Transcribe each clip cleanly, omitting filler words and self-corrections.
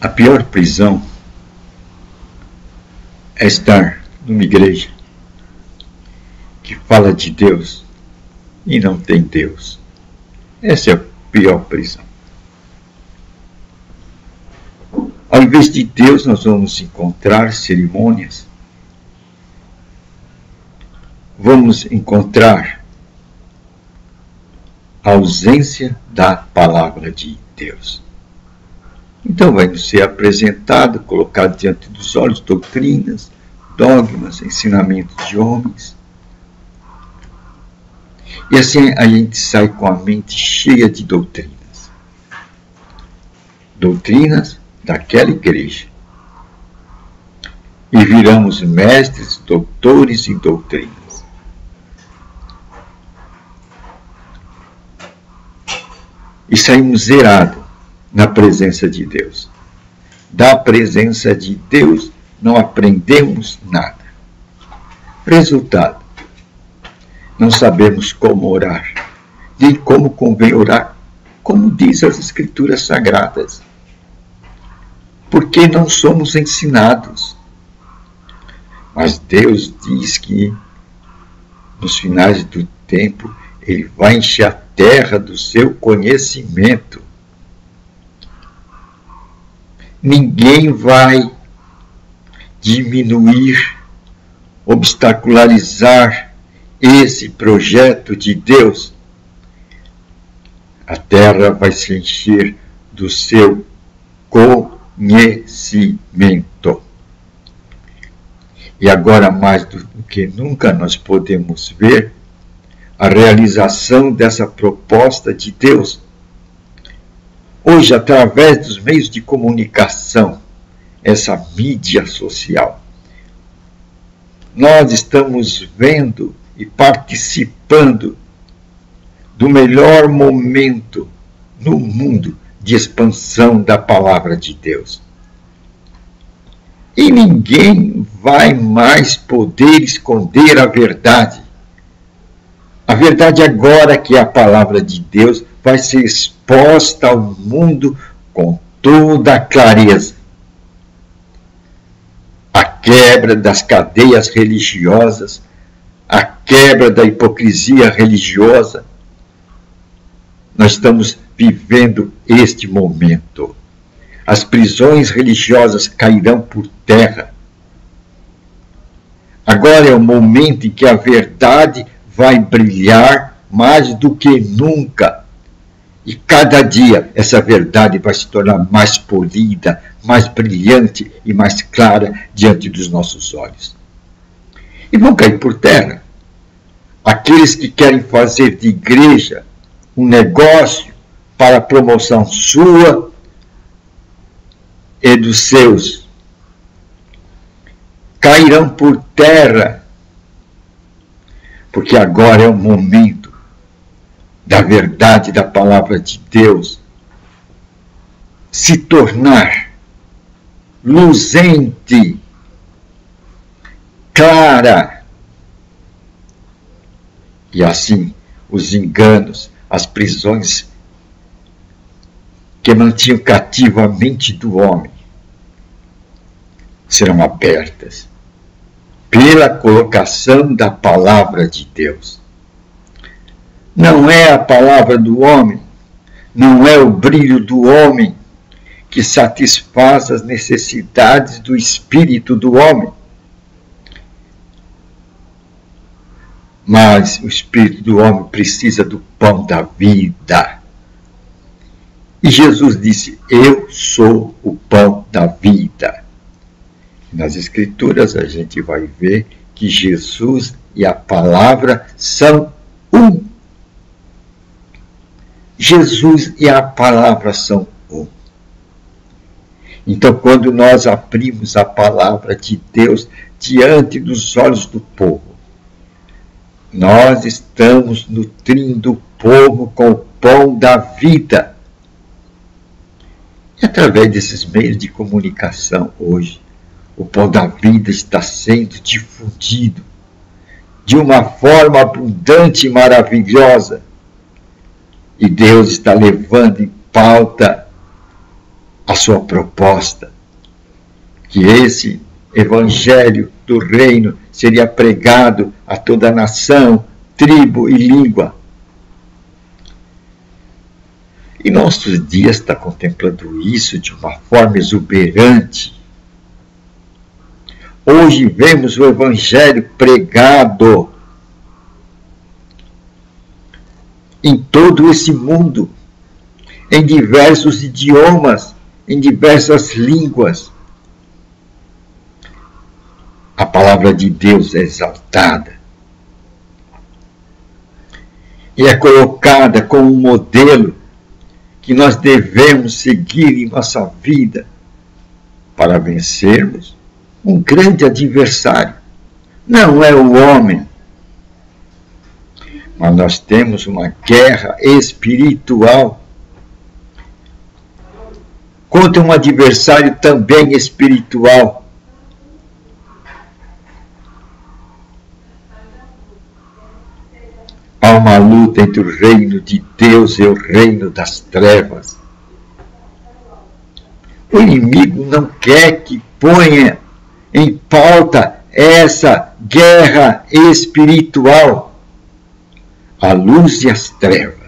A pior prisão é estar numa igreja que fala de Deus e não tem Deus. Essa é a pior prisão. Ao invés de Deus, nós vamos encontrar cerimônias, vamos encontrar a ausência da palavra de Deus. Então vai nos ser apresentado, colocado diante dos olhos, doutrinas, dogmas, ensinamentos de homens. E assim a gente sai com a mente cheia de doutrinas. Doutrinas daquela igreja. E viramos mestres, doutores em doutrinas. E saímos zerados na presença de Deus. Da presença de Deus não aprendemos nada. Resultado: não sabemos como orar, nem como convém orar, como diz as Escrituras Sagradas. Porque não somos ensinados. Mas Deus diz que nos finais do tempo Ele vai encher a terra do seu conhecimento. Ninguém vai diminuir, obstacularizar esse projeto de Deus. A terra vai se encher do seu conhecimento. E agora, mais do que nunca, nós podemos ver a realização dessa proposta de Deus. Hoje, através dos meios de comunicação, essa mídia social, nós estamos vendo e participando do melhor momento no mundo de expansão da palavra de Deus. E ninguém vai mais poder esconder a verdade. A verdade agora, que é a palavra de Deus, vai ser exposta ao mundo com toda a clareza. A quebra das cadeias religiosas, a quebra da hipocrisia religiosa. Nós estamos vivendo este momento. As prisões religiosas cairão por terra. Agora é o momento em que a verdade vai brilhar mais do que nunca. E cada dia essa verdade vai se tornar mais polida, mais brilhante e mais clara diante dos nossos olhos. E vão cair por terra aqueles que querem fazer de igreja um negócio para a promoção sua e dos seus. Cairão por terra, porque agora é o momento da verdade da palavra de Deus se tornar luzente, clara. E assim, os enganos, as prisões que mantinham cativo a mente do homem serão abertas pela colocação da palavra de Deus. Não é a palavra do homem, não é o brilho do homem que satisfaz as necessidades do espírito do homem. Mas o espírito do homem precisa do pão da vida. E Jesus disse: eu sou o pão da vida. Nas Escrituras a gente vai ver que Jesus e a palavra são um. Jesus e a palavra são um. Então, quando nós abrimos a palavra de Deus diante dos olhos do povo, nós estamos nutrindo o povo com o pão da vida. E através desses meios de comunicação hoje, o pão da vida está sendo difundido de uma forma abundante e maravilhosa. E Deus está levando em pauta a sua proposta, que esse evangelho do reino seria pregado a toda nação, tribo e língua. E nossos dias está contemplando isso de uma forma exuberante. Hoje vemos o evangelho pregado em todo esse mundo, em diversos idiomas, em diversas línguas. A palavra de Deus é exaltada e é colocada como um modelo que nós devemos seguir em nossa vida para vencermos um grande adversário. Não é o homem, mas nós temos uma guerra espiritual contra um adversário também espiritual. Há uma luta entre o reino de Deus e o reino das trevas. O inimigo não quer que ponha em pauta essa guerra espiritual, a luz e as trevas.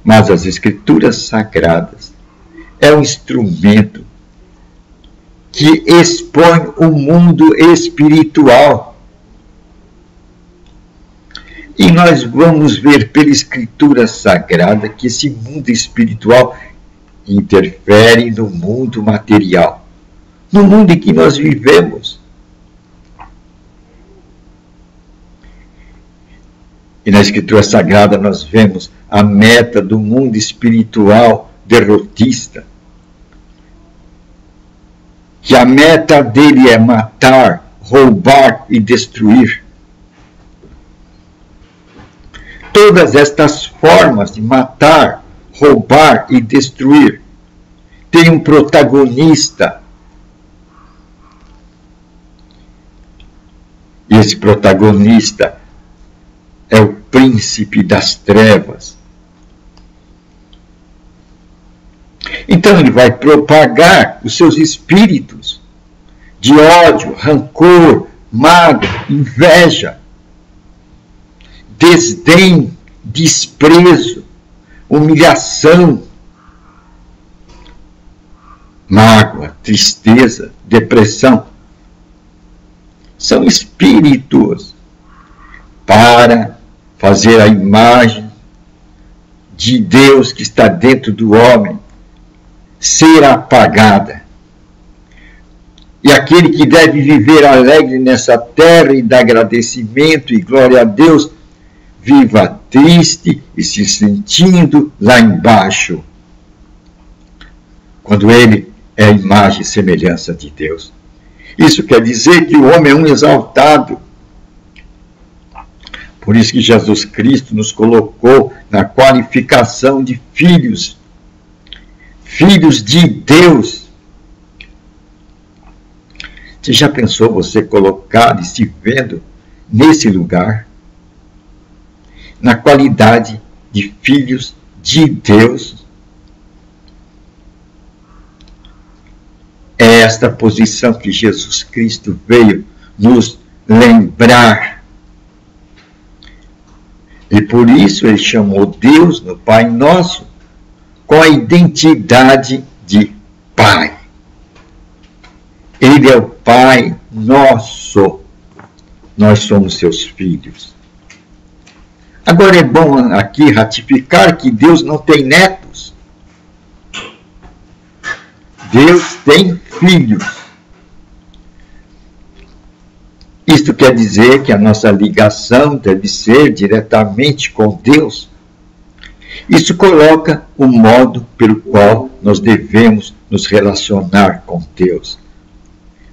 Mas as Escrituras Sagradas é um instrumento que expõe o mundo espiritual. E nós vamos ver pela Escritura Sagrada que esse mundo espiritual interfere no mundo material, no mundo em que nós vivemos. E na Escritura Sagrada nós vemos a meta do mundo espiritual derrotista, que a meta dele é matar, roubar e destruir. Todas estas formas de matar, roubar e destruir têm um protagonista. E esse protagonista é o príncipe das trevas. Então ele vai propagar os seus espíritos de ódio, rancor, mágoa, inveja, desdém, desprezo, humilhação, mágoa, tristeza, depressão. São espíritos para fazer a imagem de Deus que está dentro do homem ser apagada. E aquele que deve viver alegre nessa terra e dar agradecimento e glória a Deus, viva triste e se sentindo lá embaixo, quando ele é a imagem e semelhança de Deus. Isso quer dizer que o homem é um exaltado. Por isso que Jesus Cristo nos colocou na qualificação de filhos, filhos de Deus. Você já pensou você colocado e se vendo nesse lugar? Na qualidade de filhos de Deus? É esta posição que Jesus Cristo veio nos lembrar. E por isso ele chamou Deus no Pai Nosso com a identidade de Pai. Ele é o Pai nosso. Nós somos seus filhos. Agora é bom aqui ratificar que Deus não tem netos. Deus tem filhos. Isto quer dizer que a nossa ligação deve ser diretamente com Deus. Isso coloca o modo pelo qual nós devemos nos relacionar com Deus,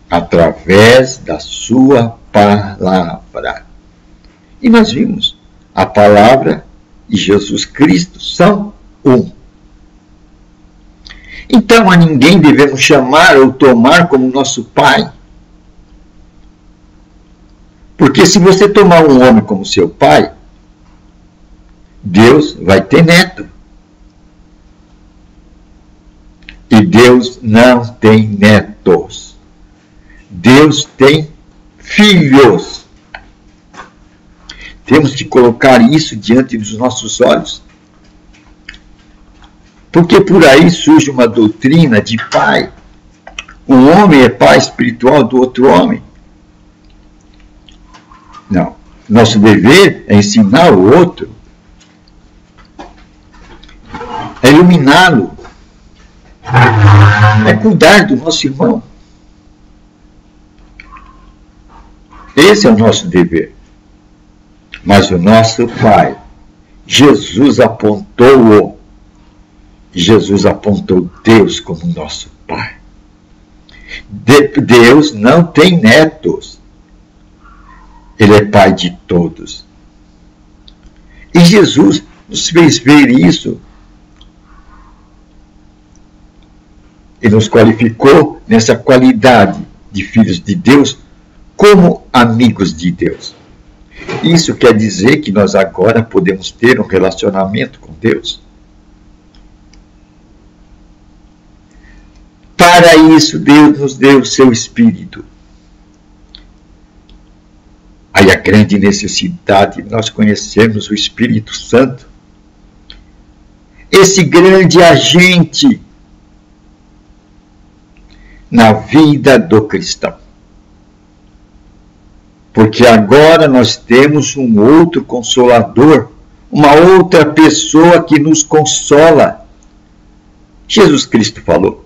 através da sua palavra. E nós vimos, a palavra e Jesus Cristo são um. Então a ninguém devemos chamar ou tomar como nosso pai. Porque se você tomar um homem como seu pai, Deus vai ter neto. E Deus não tem netos. Deus tem filhos. Temos que colocar isso diante dos nossos olhos. Porque por aí surge uma doutrina de pai. Um homem é pai espiritual do outro homem. Não. Nosso dever é ensinar o outro. É iluminá-lo. É cuidar do nosso irmão. Esse é o nosso dever. Mas o nosso Pai, Jesus apontou-o. Jesus apontou Deus como nosso Pai. Deus não tem netos. Ele é Pai de todos. E Jesus nos fez ver isso. Ele nos qualificou nessa qualidade de filhos de Deus como amigos de Deus. Isso quer dizer que nós agora podemos ter um relacionamento com Deus. Para isso, Deus nos deu o seu Espírito. Aí a grande necessidade de nós conhecermos o Espírito Santo. Esse grande agente na vida do cristão. Porque agora nós temos um outro consolador, uma outra pessoa que nos consola. Jesus Cristo falou: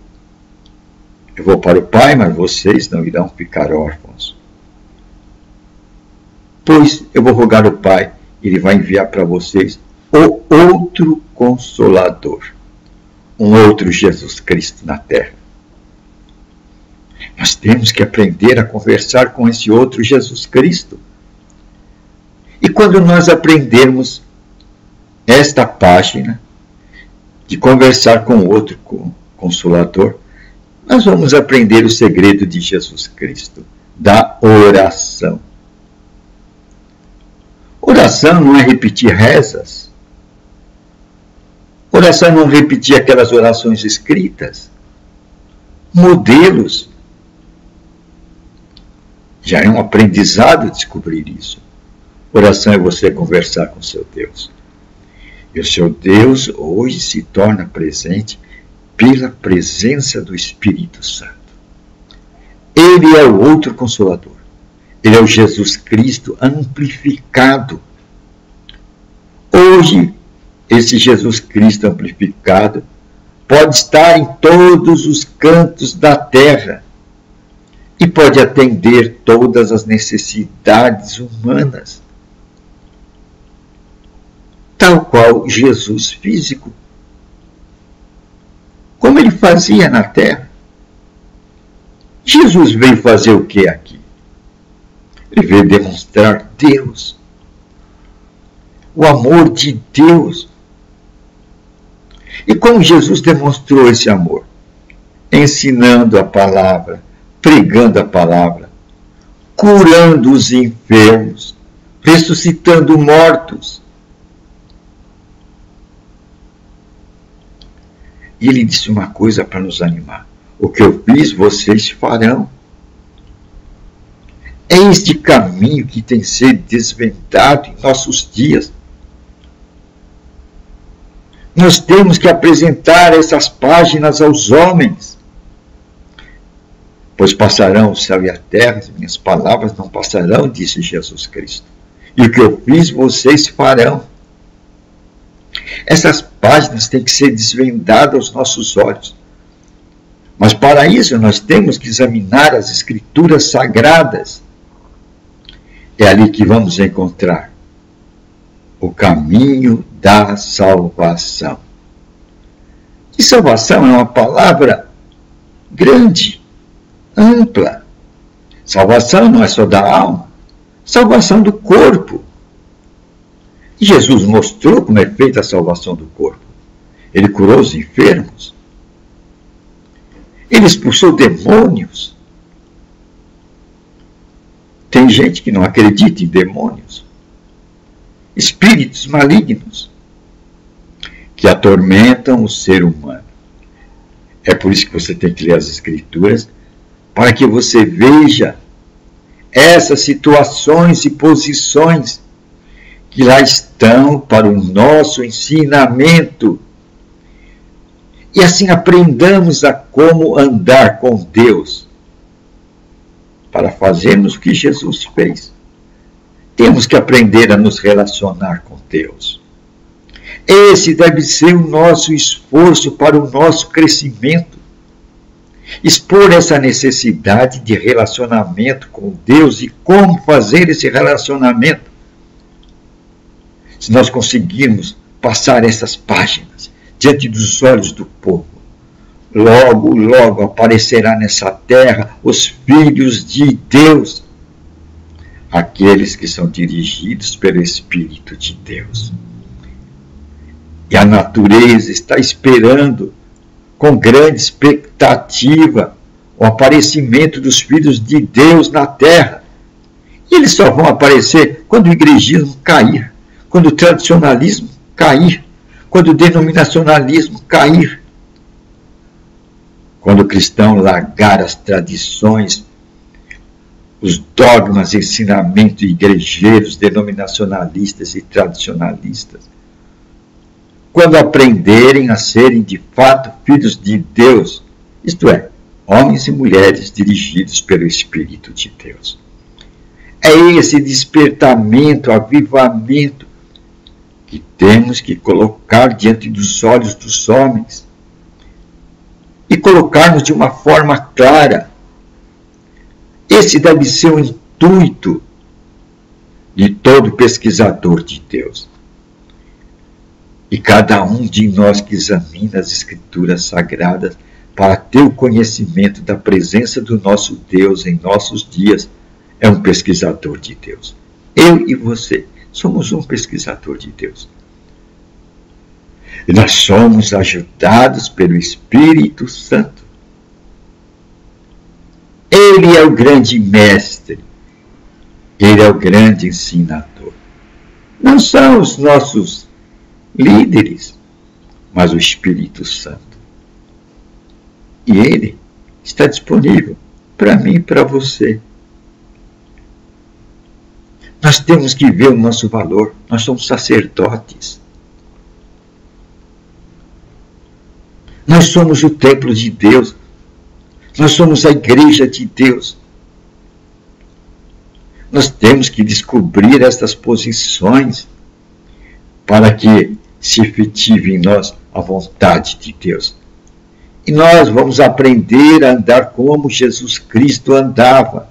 eu vou para o Pai, mas vocês não irão ficar órfãos. Pois eu vou rogar ao Pai, Ele vai enviar para vocês o outro Consolador, um outro Jesus Cristo na terra. Nós temos que aprender a conversar com esse outro Jesus Cristo. E quando nós aprendermos esta página de conversar com outro Consolador, nós vamos aprender o segredo de Jesus Cristo, da oração. Oração não é repetir rezas. Oração não é repetir aquelas orações escritas. Modelos. Já é um aprendizado descobrir isso. Oração é você conversar com seu Deus. E o seu Deus hoje se torna presente pela presença do Espírito Santo. Ele é o outro Consolador. Ele é o Jesus Cristo amplificado. Hoje, esse Jesus Cristo amplificado pode estar em todos os cantos da terra e pode atender todas as necessidades humanas, tal qual Jesus físico. Como ele fazia na terra. Jesus veio fazer o que aqui? Ele veio demonstrar Deus, o amor de Deus. E como Jesus demonstrou esse amor? Ensinando a palavra, pregando a palavra, curando os enfermos, ressuscitando mortos. E ele disse uma coisa para nos animar: o que eu fiz, vocês farão. É este caminho que tem sido desvendado em nossos dias. Nós temos que apresentar essas páginas aos homens. Pois passarão o céu e a terra, as minhas palavras não passarão, disse Jesus Cristo. E o que eu fiz, vocês farão. Essas páginas têm que ser desvendadas aos nossos olhos. Mas para isso nós temos que examinar as Escrituras Sagradas. É ali que vamos encontrar o caminho da salvação. E salvação é uma palavra grande, ampla. Salvação não é só da alma, salvação do corpo. E Jesus mostrou como é feita a salvação do corpo. Ele curou os enfermos. Ele expulsou demônios. Tem gente que não acredita em demônios. Espíritos malignos. que atormentam o ser humano. É por isso que você tem que ler as Escrituras, para que você veja essas situações e posições que lá estão para o nosso ensinamento. E assim aprendamos a como andar com Deus, para fazermos o que Jesus fez. Temos que aprender a nos relacionar com Deus. Esse deve ser o nosso esforço para o nosso crescimento. Expor essa necessidade de relacionamento com Deus e como fazer esse relacionamento. Se nós conseguirmos passar essas páginas diante dos olhos do povo, logo, logo aparecerá nessa terra os filhos de Deus, aqueles que são dirigidos pelo Espírito de Deus. E a natureza está esperando, com grande expectativa, o aparecimento dos filhos de Deus na terra. E eles só vão aparecer quando o igrejismo cair, quando o tradicionalismo cair, quando o denominacionalismo cair, quando o cristão largar as tradições, os dogmas, ensinamentos igrejeiros, denominacionalistas e tradicionalistas, quando aprenderem a serem de fato filhos de Deus, isto é, homens e mulheres dirigidos pelo Espírito de Deus. É esse despertamento, avivamento que temos que colocar diante dos olhos dos homens e colocarmos de uma forma clara. Esse deve ser o intuito de todo pesquisador de Deus. E cada um de nós que examina as Escrituras Sagradas para ter o conhecimento da presença do nosso Deus em nossos dias é um pesquisador de Deus. Eu e você somos um pesquisador de Deus. E nós somos ajudados pelo Espírito Santo. Ele é o grande mestre. Ele é o grande ensinador. Não são os nossos líderes, mas o Espírito Santo. E ele está disponível para mim e para você. Nós temos que ver o nosso valor. Nós somos sacerdotes. Nós somos o templo de Deus. Nós somos a igreja de Deus. Nós temos que descobrir estas posições para que se efetive em nós a vontade de Deus. E nós vamos aprender a andar como Jesus Cristo andava.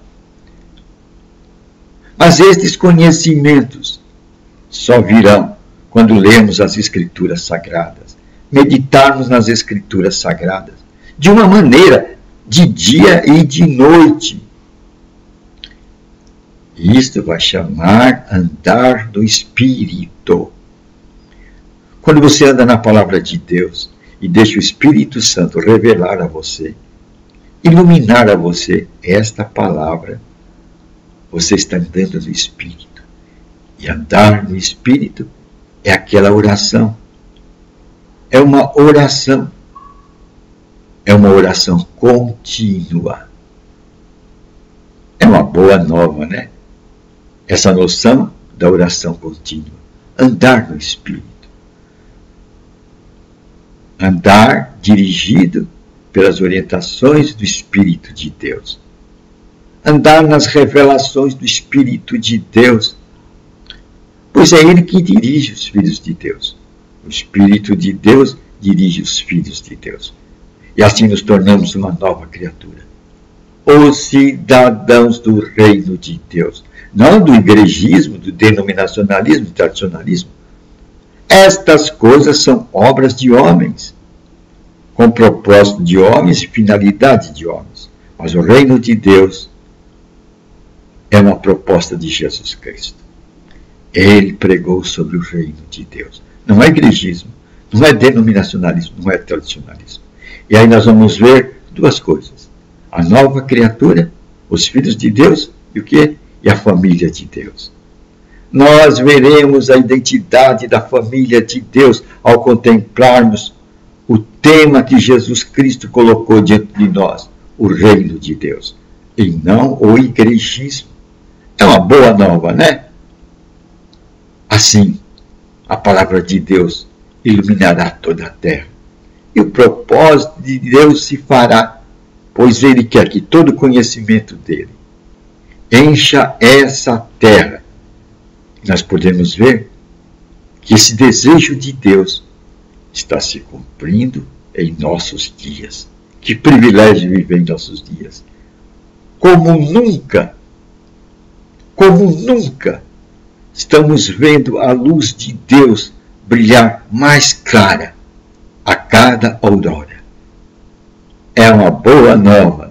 Mas estes conhecimentos só virão quando lemos as Escrituras Sagradas, meditarmos nas Escrituras Sagradas, de uma maneira de dia e de noite. Isto vai chamar andar do Espírito. Quando você anda na palavra de Deus e deixa o Espírito Santo revelar a você, iluminar a você esta palavra, você está andando no Espírito. E andar no Espírito é aquela oração. É uma oração. É uma oração contínua. É uma boa nova, né? Essa noção da oração contínua. Andar no Espírito. Andar dirigido pelas orientações do Espírito de Deus. Andar nas revelações do Espírito de Deus, pois é Ele que dirige os filhos de Deus. O Espírito de Deus dirige os filhos de Deus. E assim nos tornamos uma nova criatura. Os cidadãos do reino de Deus. Não do igrejismo, do denominacionalismo, do tradicionalismo. Estas coisas são obras de homens, com propósito de homens e finalidade de homens. Mas o reino de Deus é uma proposta de Jesus Cristo. Ele pregou sobre o reino de Deus. Não é igrejismo, não é denominacionalismo, não é tradicionalismo. E aí nós vamos ver duas coisas. A nova criatura, os filhos de Deus e o quê? E a família de Deus. Nós veremos a identidade da família de Deus ao contemplarmos o tema que Jesus Cristo colocou diante de nós, o reino de Deus, e não o igrejismo. É uma boa nova, né? Assim, a palavra de Deus iluminará toda a terra. E o propósito de Deus se fará, pois Ele quer que todo o conhecimento dele encha essa terra. Nós podemos ver que esse desejo de Deus está se cumprindo em nossos dias. Que privilégio viver em nossos dias. Como nunca, estamos vendo a luz de Deus brilhar mais clara a cada aurora. É uma boa nova